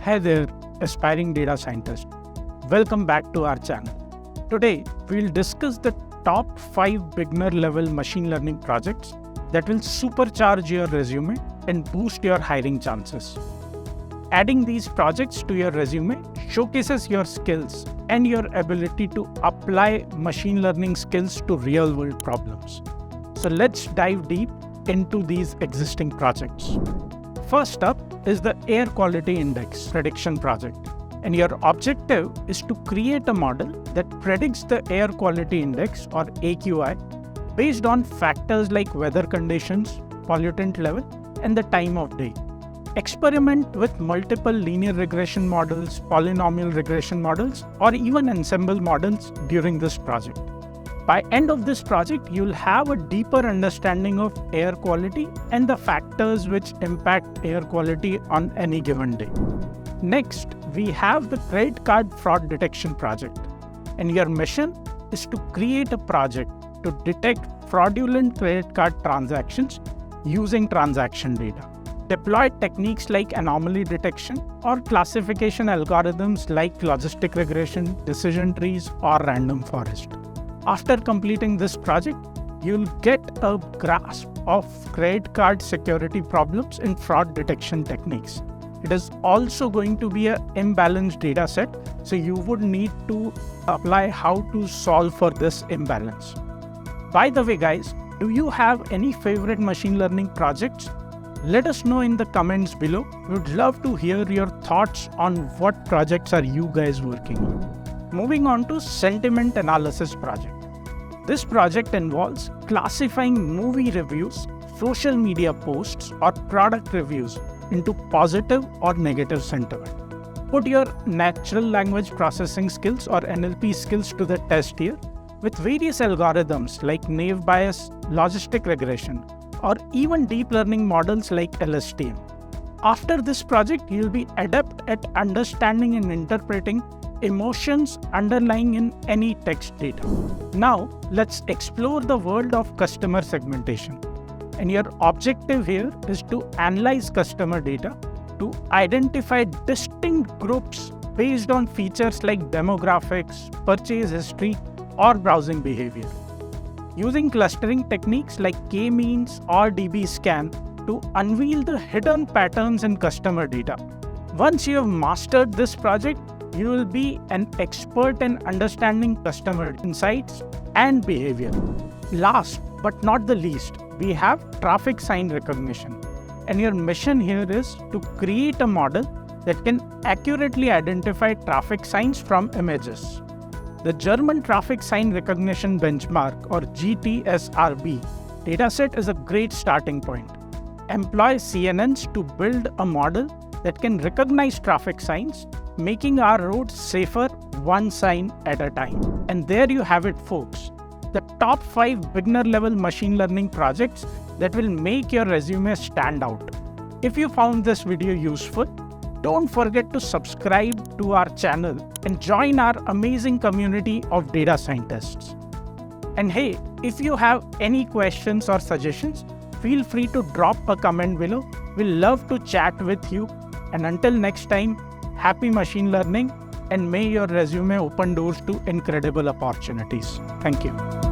Hi there, aspiring data scientist. Welcome back to our channel. Today, we'll discuss the top 5 beginner level machine learning projects that will supercharge your resume and boost your hiring chances. Adding these projects to your resume showcases your skills and your ability to apply machine learning skills to real world problems. So let's dive deep into these existing projects. First up is the Air Quality Index Prediction project. And your objective is to create a model that predicts the air quality index or AQI based on factors like weather conditions, pollutant level, and the time of day. Experiment with multiple linear regression models, polynomial regression models, or even ensemble models during this project. By end of this project, you'll have a deeper understanding of air quality and the factors which impact air quality on any given day. Next, we have the credit card fraud detection project. And your mission is to create a project to detect fraudulent credit card transactions using transaction data. Deploy techniques like anomaly detection or classification algorithms like logistic regression, decision trees, or random forest. After completing this project, you'll get a grasp of credit card security problems and fraud detection techniques. It is also going to be an imbalanced data set, so you would need to apply how to solve for this imbalance. By the way, guys, do you have any favorite machine learning projects? Let us know in the comments below. We would love to hear your thoughts on what projects are you guys working on. Moving on to Sentiment Analysis project. This project involves classifying movie reviews, social media posts, or product reviews into positive or negative sentiment. Put your natural language processing skills or NLP skills to the test here with various algorithms like naive bayes, logistic regression, or even deep learning models like LSTM. After this project, you'll be adept at understanding and interpreting emotions underlying in any text data. Now, let's explore the world of customer segmentation. And your objective here is to analyze customer data to identify distinct groups based on features like demographics, purchase history, or browsing behavior. Using clustering techniques like K-means or dbScan to unveil the hidden patterns in customer data. Once you have mastered this project, you will be an expert in understanding customer insights and behavior. Last but not the least, we have traffic sign recognition. And your mission here is to create a model that can accurately identify traffic signs from images. The German Traffic Sign Recognition Benchmark or GTSRB dataset is a great starting point. Employ CNNs to build a model that can recognize traffic signs, making our roads safer one sign at a time. And there you have it, folks. The top 5 beginner level machine learning projects that will make your resume stand out. If you found this video useful, don't forget to subscribe to our channel and join our amazing community of data scientists. And hey, if you have any questions or suggestions, feel free to drop a comment below. We'll love to chat with you. And until next time, happy machine learning, and may your resume open doors to incredible opportunities. Thank you.